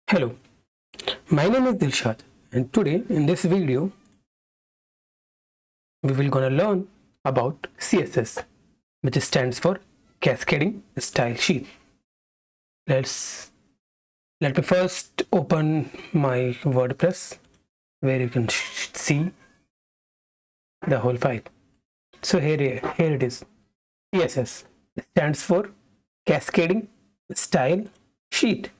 Hello, my name is Dilshad, and today in this video we will gonna learn about CSS, which stands for Cascading Style Sheet. Let me first open my WordPress where you can see the whole file. So here it is. CSS stands for Cascading Style Sheet.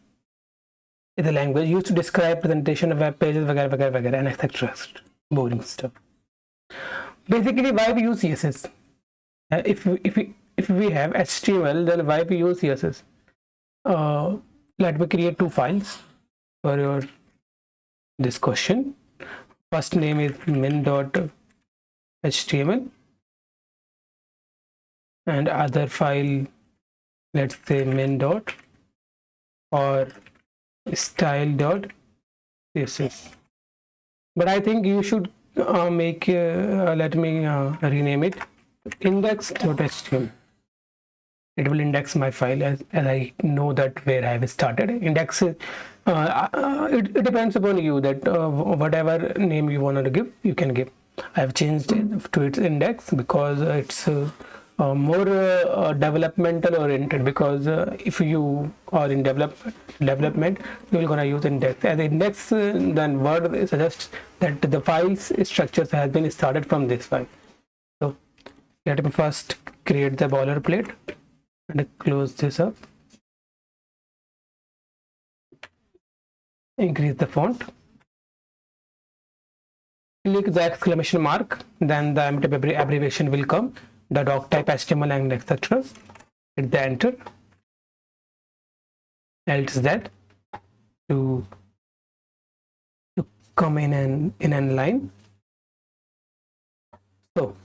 Is a language used to describe presentation of web pages, and etc. Boring stuff. Basically, why we use CSS? If we have HTML, then why we use CSS? Let me create two files for your this question. First name is min.html and other file, let's say min. or style.css. But I think you should let me rename it index.html. It will index my file as I know that where I have started. Index it depends upon you that whatever name you want to give, you can give. I have changed it to its index because it's more developmental oriented, because if you are in development, you will gonna use index as index. Then word suggests that the file's structures has been started from this file. So let me first create the boilerplate and close this up. Increase the font, click the exclamation mark, then the empty abbreviation will come, the doc type HTML and etc. Hit the enter. Else that to come in an line. So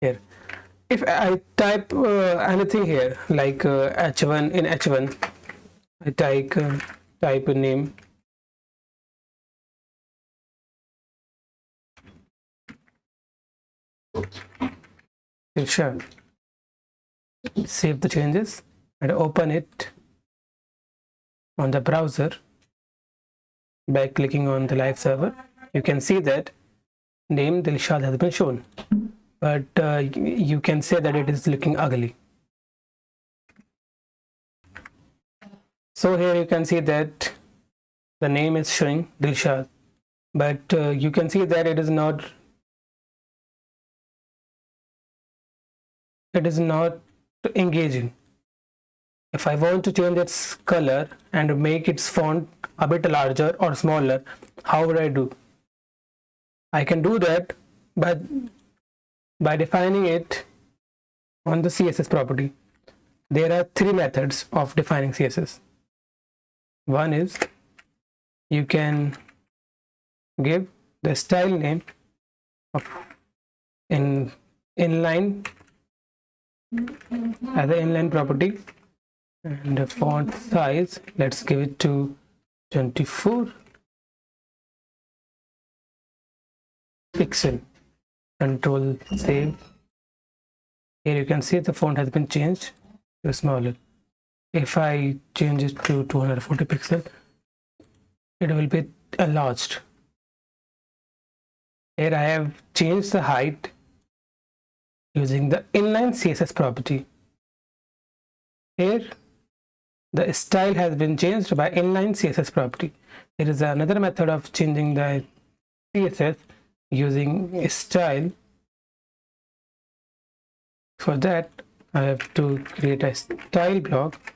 here, if I type anything here like h1, in h1 I type a name, sure, save the changes and open it on the browser by clicking on the live server. You can see that name Dilshad has been shown, but you can say that it is looking ugly. So here you can see that the name is showing Dilshad, but you can see that it is not engaging. If I want to change its color and make its font a bit larger or smaller, how would I do? I can do that by defining it on the CSS property. There are three methods of defining CSS. One is you can give the style name of inline as an inline property, and the font size, let's give it to 24 pixel. Control save. Here you can see the font has been changed to smaller. If I change it to 240 pixel, it will be enlarged. Here I have changed the height using the inline CSS property. Here the style has been changed by inline CSS property. There is another method of changing the CSS using style. For that I have to create a style block.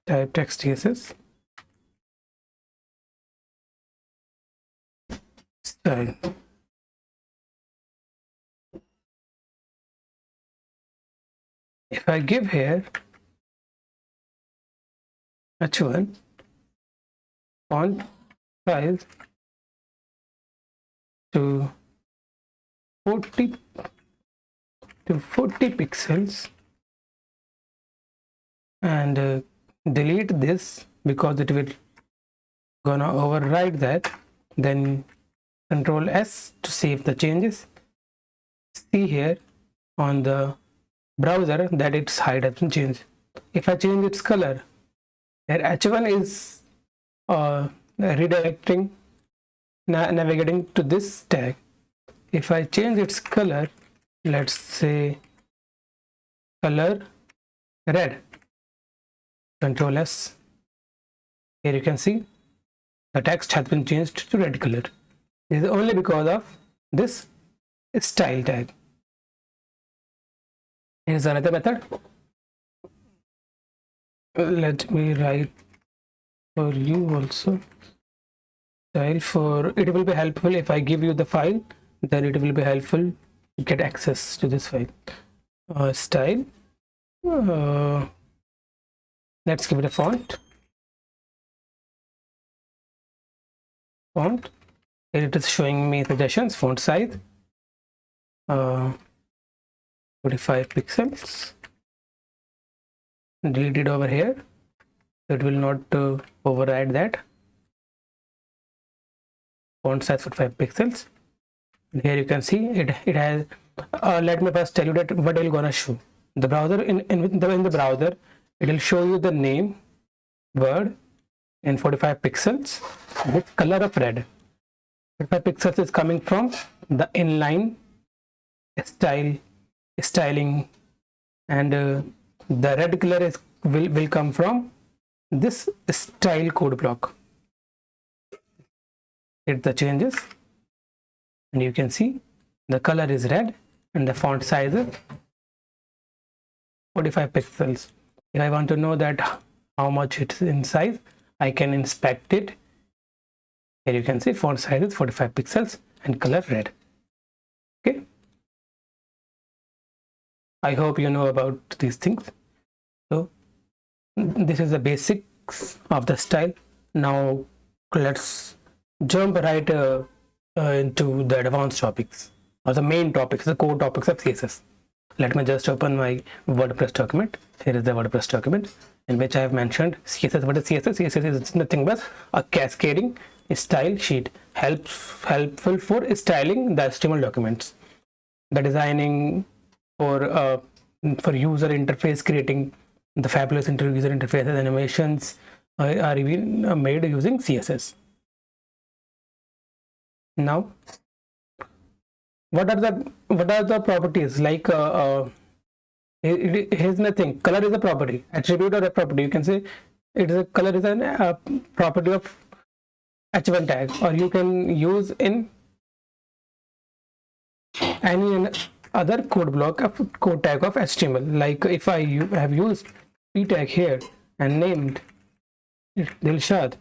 Type text CSS style. If I give here h1 font size to 40 pixels and delete this because it will gonna override that, then Control S to save the changes. See here on the browser that its height has been changed. If I change its color, here h1 is redirecting, navigating to this tag. If I change its color, let's say color red, Control S, here you can see the text has been changed to red color. This is only because of this style tag. Here's another method. Let me write for you also. Style for it will be helpful if I give you the file, then it will be helpful to get access to this file. Style. Let's give it a font. Font. Here it is showing me suggestions. Font size. 45 pixels. Delete it over here. It will not override that. Font size 45 pixels. And here you can see it has. Let me first tell you that what it will gonna show. The browser in the browser, it will show you the name word in 45 pixels with color of red. 45 pixels is coming from the inline styling, and the red color will come from this style code block. Hit the changes and you can see the color is red and the font size is 45 pixels. If I want to know that how much it's in size, I can inspect it. Here you can see font size is 45 pixels and color red. Okay, I hope you know about these things. So this is the basics of the style. Now let's jump right into the advanced topics, or the main topics, the core topics of CSS. Let me just open my WordPress document. Here is the WordPress document in which I have mentioned CSS. What is CSS? CSS is nothing but a cascading style sheet, helpful for styling the HTML documents, the designing for user interface, creating the fabulous user interfaces. Animations are even made using CSS. Now, what are the properties? Like here's nothing. Color is a property, attribute or a property. You can say it is a color is a property of h1 tag, or you can use in any other code block of code tag of HTML. Like if I have used p tag here and named it Dilshad,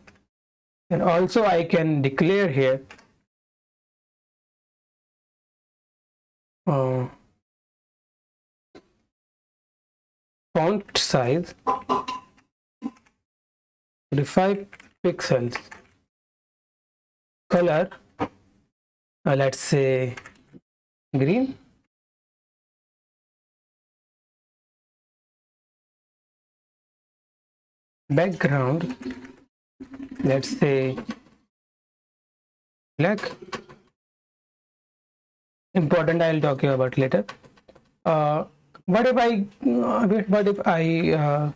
and also I can declare here font size 45 pixels, color let's say green, background let's say black. Important, I'll talk you about later. What if I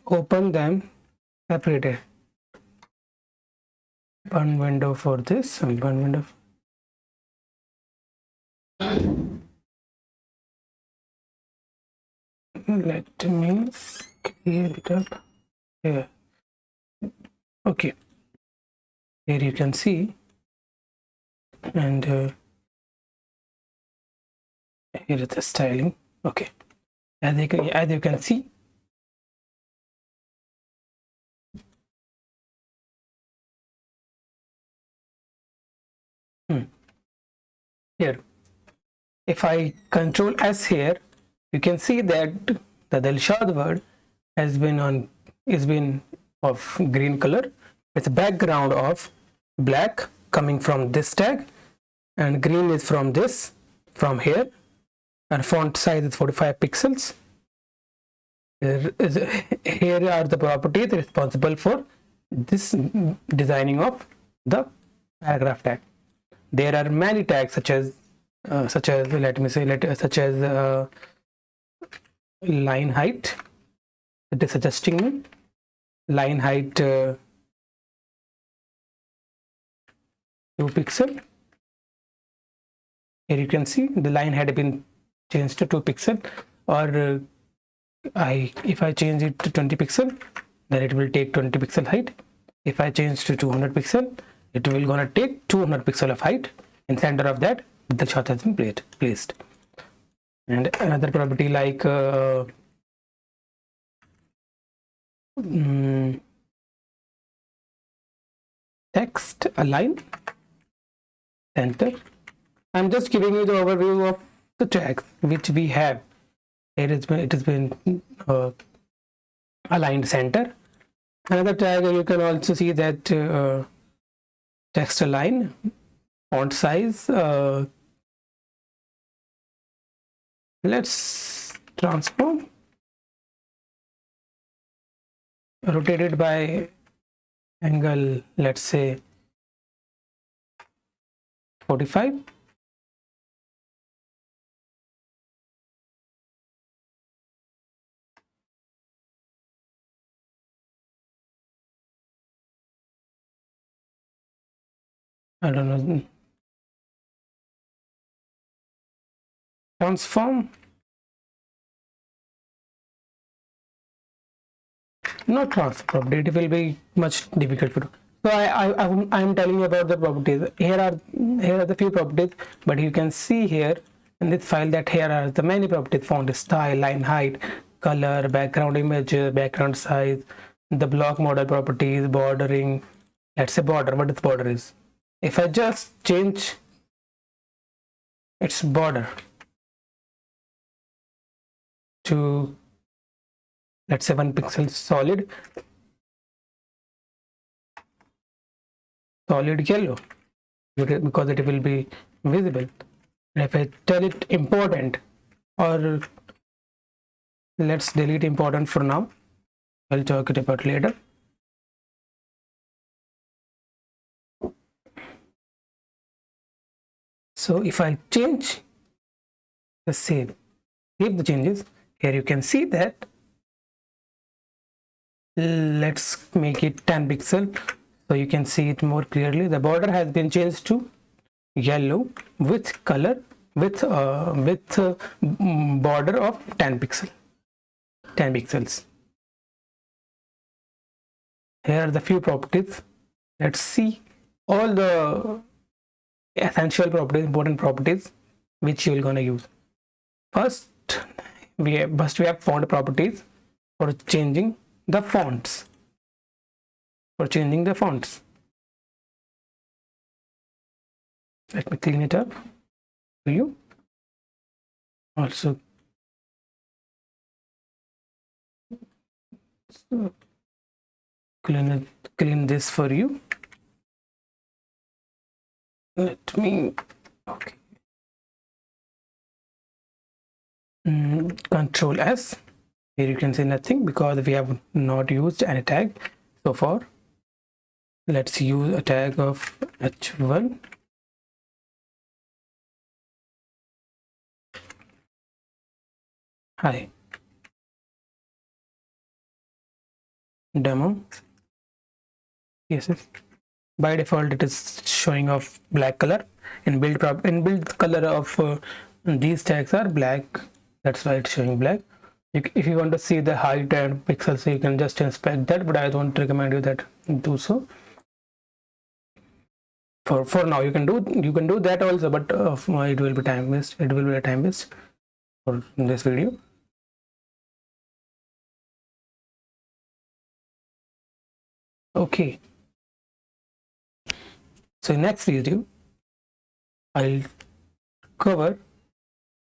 open them separated? One window for this and one window. Let me clear it up here. Okay, here you can see, and here is the styling. Okay, as you can see, here if I Control S here, you can see that the Dilshad word has been of green color with a background of black coming from this tag, and green is from here, and font size is 45 pixels. Here are the properties responsible for this designing of the paragraph tag. There are many tags such as such as, let me say, such as line height. It is suggesting me line height 2 pixel. Here you can see the line had been changed to 2 pixel, or if I change it to 20 pixel, then it will take 20 pixel height. If I change to 200 pixel, it will gonna take 200 pixel of height. In center of that, the shot has been placed. And another property like text align center. I'm just giving you the overview of the tags which we have. It has been aligned center. Another tag, you can also see that text align, font size. Let's transform, rotated by angle, let's say 45. I don't know. Transform. Not transfer update. It will be much difficult for you. So I'm telling you about the properties. Here are the few properties, but you can see here in this file that here are the many properties: font style, line height, color, background image, background size, the block model properties, bordering. Let's say border. What is border is? If I just change its border to, let's say, 1 pixel solid yellow, because it will be visible. And if I tell it important, or let's delete important for now, I'll talk it about later. So if I change the save the changes, here you can see that, let's make it 10 pixel so you can see it more clearly. The border has been changed to yellow with color, with border of 10 pixels. Here are the few properties. Let's see all the essential properties, important properties which you will gonna use. First we have font properties for changing the fonts. Let me clean it up for you. Also, so clean this for you. Let me, okay. Control S. Here you can see nothing because we have not used any tag so far. Let's use a tag of h1. Hi. Demo. Yes. By default, it is showing of black color. Inbuilt color of these tags are black. That's why it's showing black. If you want to see the height and pixels, you can just inspect that, but I don't recommend you that do so. For now, you can do that also, but it will be time waste. It will be a time waste for this video. Okay. So next video, I'll cover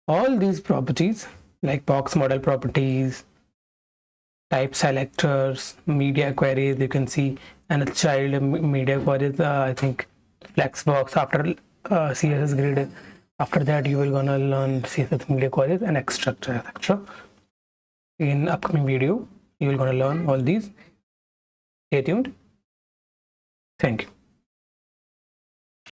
all these properties like box model properties, type selectors, media queries. You can see, and a child media queries. I think flexbox after CSS grid. After that, you will gonna learn CSS media queries and extract, etc. In upcoming video, you will gonna learn all these. Stay tuned. Thank you.